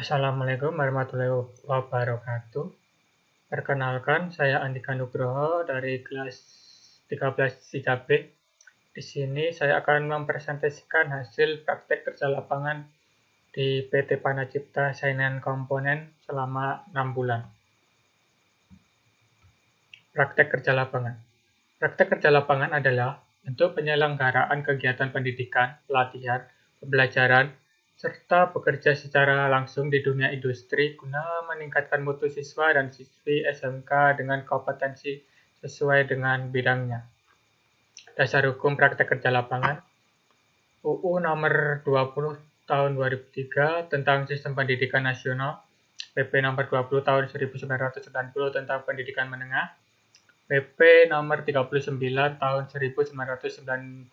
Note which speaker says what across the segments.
Speaker 1: Assalamualaikum warahmatullahi wabarakatuh. Perkenalkan, saya Andika Nugroho dari kelas 13 IKB. Di sini saya akan mempresentasikan hasil praktek kerja lapangan di PT Panacipta Saingan Komponen selama 6 bulan. Praktek kerja lapangan. Praktek kerja lapangan adalah bentuk penyelenggaraan kegiatan pendidikan, pelatihan, pembelajaran, serta bekerja secara langsung di dunia industri guna meningkatkan mutu siswa dan siswi SMK dengan kompetensi sesuai dengan bidangnya. Dasar hukum praktek kerja lapangan, UU nomor 20 tahun 2003 tentang Sistem Pendidikan Nasional, PP nomor 20 tahun 1990 tentang Pendidikan Menengah, PP nomor 39 tahun 1992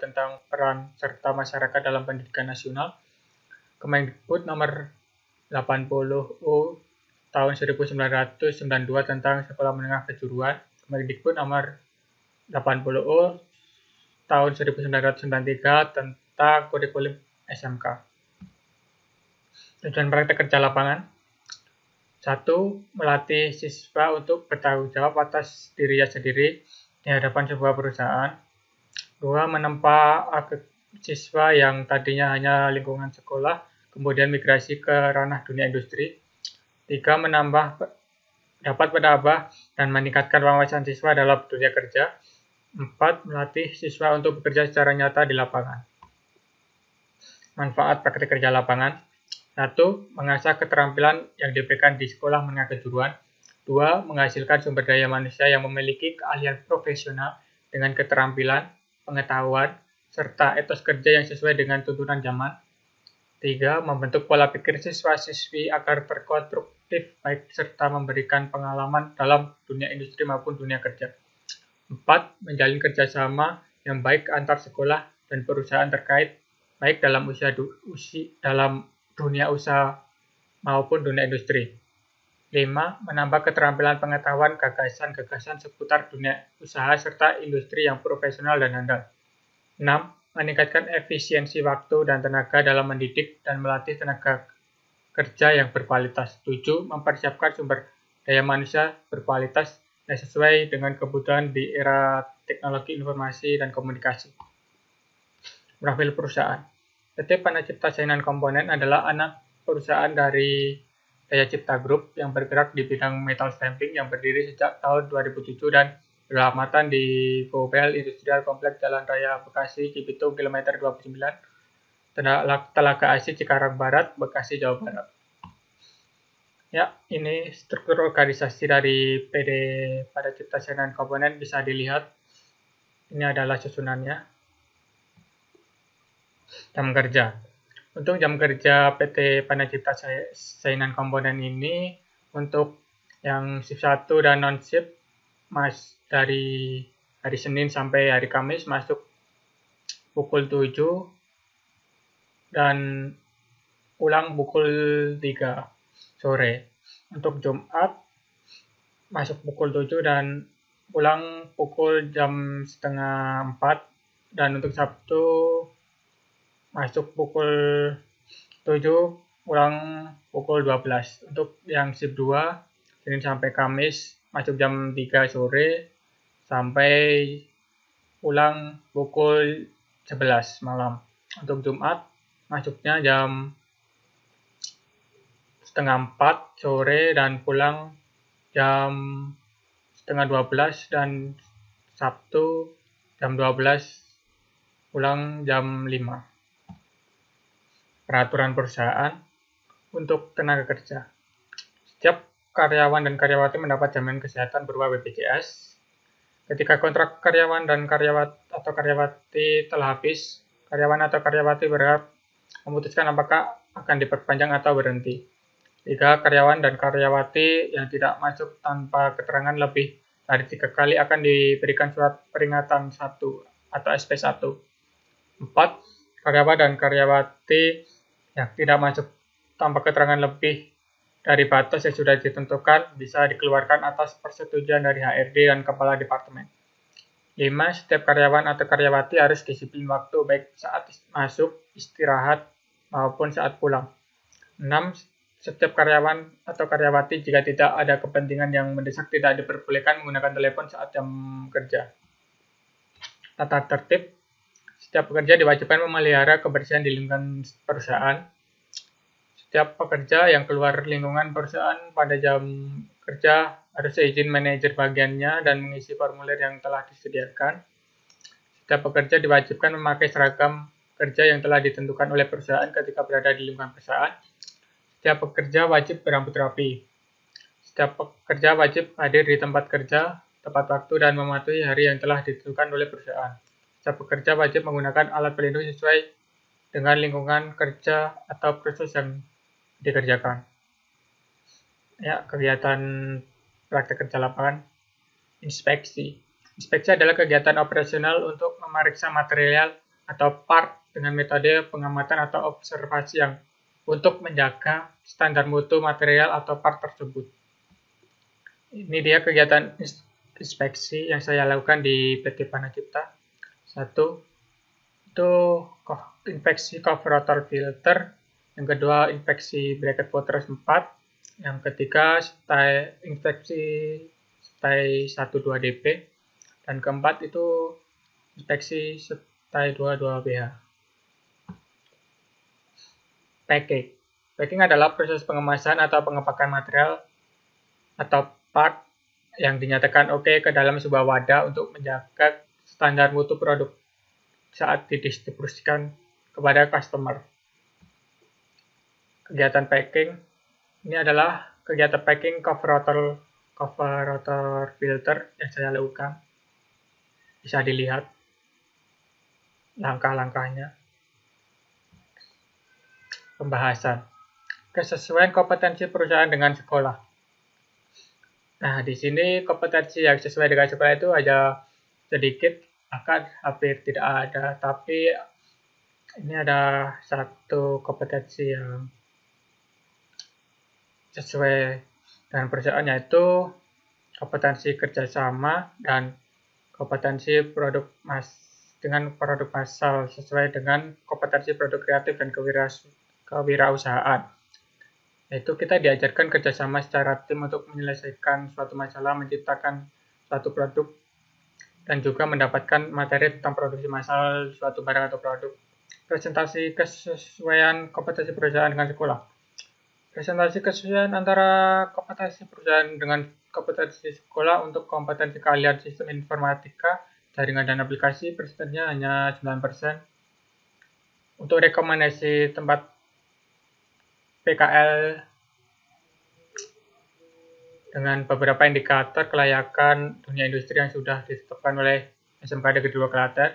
Speaker 1: tentang peran serta masyarakat dalam pendidikan nasional, Kemendikbud nomor 80U tahun 1992 tentang sekolah menengah kejuruan, Kemendikbud nomor 80U tahun 1993 tentang kurikulum SMK. Tujuan praktek kerja lapangan: 1. Melatih siswa untuk bertanggung jawab atas dirinya sendiri di hadapan sebuah perusahaan. 2. Menempa siswa yang tadinya hanya lingkungan sekolah, kemudian migrasi ke ranah dunia industri. 3. Dapat menambah dan meningkatkan wawasan siswa dalam dunia kerja. 4. Melatih siswa untuk bekerja secara nyata di lapangan. Manfaat praktek kerja lapangan: 1. Mengasah keterampilan yang diberikan di sekolah menengah kejuruan. 2. Menghasilkan sumber daya manusia yang memiliki keahlian profesional dengan keterampilan, pengetahuan, serta etos kerja yang sesuai dengan tuntunan zaman. 3. Membentuk pola pikir siswa-siswi agar berkonstruktif baik serta memberikan pengalaman dalam dunia industri maupun dunia kerja. 4. Menjalin kerjasama yang baik antar sekolah dan perusahaan terkait, baik dalam dunia usaha maupun dunia industri. 5. Menambah keterampilan pengetahuan gagasan-gagasan seputar dunia usaha serta industri yang profesional dan handal. 6. Meningkatkan efisiensi waktu dan tenaga dalam mendidik dan melatih tenaga kerja yang berkualitas. 7. Mempersiapkan sumber daya manusia berkualitas yang sesuai dengan kebutuhan di era teknologi informasi dan komunikasi. Profil perusahaan: PT Panacipta Saingan Komponen adalah anak perusahaan dari Daya Cipta Group yang bergerak di bidang metal stamping yang berdiri sejak tahun 2007 dan beralamat di Gobel Industrial Kompleks Jalan Raya Bekasi Cibitung kilometer 29, Telaga Asih Cikarang Barat, Bekasi, Jawa Barat. Ya, ini struktur organisasi dari PT Panacipta Saingan Komponen bisa dilihat. Ini adalah susunannya. Jam kerja. Untuk jam kerja PT Panacipta Saingan Komponen ini untuk yang shift 1 dan non shift dari hari Senin sampai hari Kamis masuk pukul 7 dan pulang pukul 3 sore. Untuk Jumat masuk pukul 7 dan pulang pukul jam setengah 4, dan untuk Sabtu masuk pukul 7, pulang pukul 12. Untuk yang shift 2, Senin sampai Kamis, masuk jam 3 sore sampai pulang pukul 11 malam. Untuk Jumat, masuknya jam setengah 4 sore dan pulang jam setengah 12, dan Sabtu jam 12 pulang jam 5. Peraturan perusahaan untuk tenaga kerja: setiap karyawan dan karyawati mendapat jaminan kesehatan berupa BPJS. Ketika kontrak karyawan dan karyawati telah habis, karyawan atau karyawati berhak memutuskan apakah akan diperpanjang atau berhenti. 3. Karyawan dan karyawati yang tidak masuk tanpa keterangan lebih dari 3 kali akan diberikan surat peringatan 1 atau SP1. 4. Karyawan dan karyawati yang tidak masuk tanpa keterangan lebih dari batas yang sudah ditentukan bisa dikeluarkan atas persetujuan dari HRD dan Kepala Departemen. 5. Setiap karyawan atau karyawati harus disiplin waktu baik saat masuk, istirahat, maupun saat pulang. 6. Setiap karyawan atau karyawati jika tidak ada kepentingan yang mendesak tidak diperbolehkan menggunakan telepon saat jam kerja. Tata tertib. Setiap pekerja diwajibkan memelihara kebersihan di lingkungan perusahaan. Setiap pekerja yang keluar lingkungan perusahaan pada jam kerja harus izin manajer bagiannya dan mengisi formulir yang telah disediakan. Setiap pekerja diwajibkan memakai seragam kerja yang telah ditentukan oleh perusahaan ketika berada di lingkungan perusahaan. Setiap pekerja wajib berambut rapi. Setiap pekerja wajib hadir di tempat kerja, tepat waktu, dan mematuhi hari yang telah ditentukan oleh perusahaan. Setiap pekerja wajib menggunakan alat pelindung sesuai dengan lingkungan kerja atau proses yang dikerjakan. Ya, kegiatan praktek kerja lapangan. Inspeksi. Inspeksi adalah kegiatan operasional untuk memeriksa material atau part dengan metode pengamatan atau observasi yang untuk menjaga standar mutu material atau part tersebut. Ini dia kegiatan inspeksi yang saya lakukan di PT Panacipta. 1. Itu inspeksi cover filter. Yang kedua, inspeksi bracket water 4. Yang ketiga, inspeksi stay 12 DP. Dan keempat itu inspeksi stay 22 BH. Packing. Packing adalah proses pengemasan atau pengepakan material atau part yang dinyatakan oke ke dalam sebuah wadah untuk menjaga standar mutu produk saat didistribusikan kepada customer. Kegiatan packing ini adalah kegiatan packing cover rotor filter yang saya lakukan. Bisa dilihat langkah-langkahnya. Pembahasan. Kesesuaian kompetensi perusahaan dengan sekolah. Nah, di sini kompetensi yang sesuai dengan sekolah itu ada sedikit, bahkan hampir tidak ada. Tapi ini ada satu kompetensi yang sesuai dengan perusahaan, yaitu kompetensi kerjasama dan kompetensi dengan produk massal sesuai dengan kompetensi produk kreatif dan kewirausahaan. Yaitu kita diajarkan kerjasama secara tim untuk menyelesaikan suatu masalah, menciptakan suatu produk, dan juga mendapatkan materi tentang produksi massal suatu barang atau produk. Presentasi kesesuaian kompetensi perusahaan dengan sekolah. Presentasi kesesuaian antara kompetensi perusahaan dengan kompetensi sekolah. Untuk kompetensi keahlian sistem informatika, jaringan dan aplikasi, persentasenya hanya 9%. Untuk rekomendasi tempat PKL dengan beberapa indikator kelayakan dunia industri yang sudah ditetapkan oleh SMK Negeri 2 Klaten,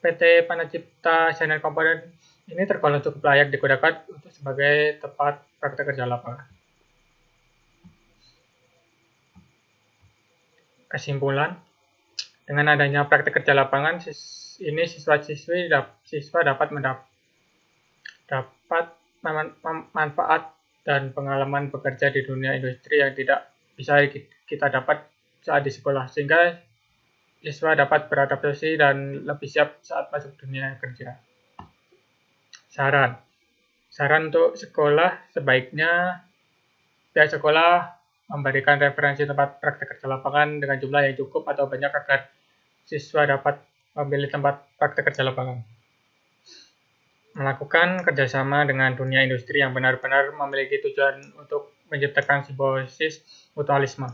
Speaker 1: PT Panacipta Senan Komponen ini tergolong cukup layak digunakan untuk sebagai tempat praktek kerja lapangan. Kesimpulan, dengan adanya praktek kerja lapangan, ini siswa dapat manfaat dan pengalaman bekerja di dunia industri yang tidak bisa kita dapat saat di sekolah, sehingga siswa dapat beradaptasi dan lebih siap saat masuk dunia kerja. Saran untuk sekolah, sebaiknya pihak sekolah memberikan referensi tempat praktek kerja lapangan dengan jumlah yang cukup atau banyak agar siswa dapat memilih tempat praktek kerja lapangan. Melakukan kerjasama dengan dunia industri yang benar-benar memiliki tujuan untuk menciptakan simbiosis mutualisme.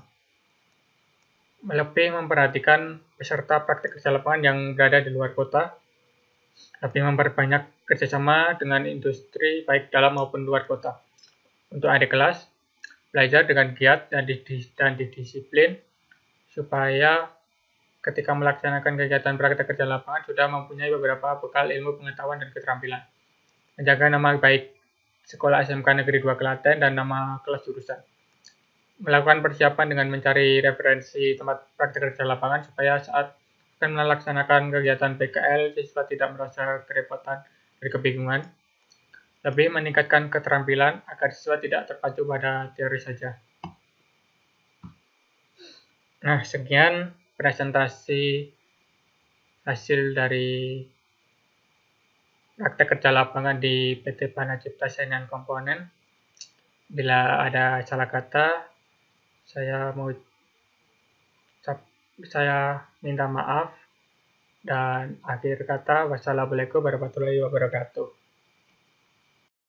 Speaker 1: Lebih memperhatikan peserta praktek kerja lapangan yang berada di luar kota. Lebih memperbanyak kerjasama dengan industri baik dalam maupun luar kota. Untuk adik kelas, belajar dengan giat dan didisiplin supaya ketika melaksanakan kegiatan praktek kerja lapangan sudah mempunyai beberapa bekal ilmu, pengetahuan, dan keterampilan. Menjaga nama baik Sekolah SMK Negeri 2 Klaten dan nama kelas jurusan. Melakukan persiapan dengan mencari referensi tempat praktek kerja lapangan supaya saat akan melaksanakan kegiatan PKL, siswa tidak merasa kerepotan dan kebingungan. Lebih meningkatkan keterampilan agar siswa tidak terpacu pada teori saja. Nah, sekian presentasi hasil dari praktek kerja lapangan di PT Panacipta Senan Komponen. Bila ada salah kata, saya minta maaf. Dan akhir kata, wassalamualaikum warahmatullahi wabarakatuh.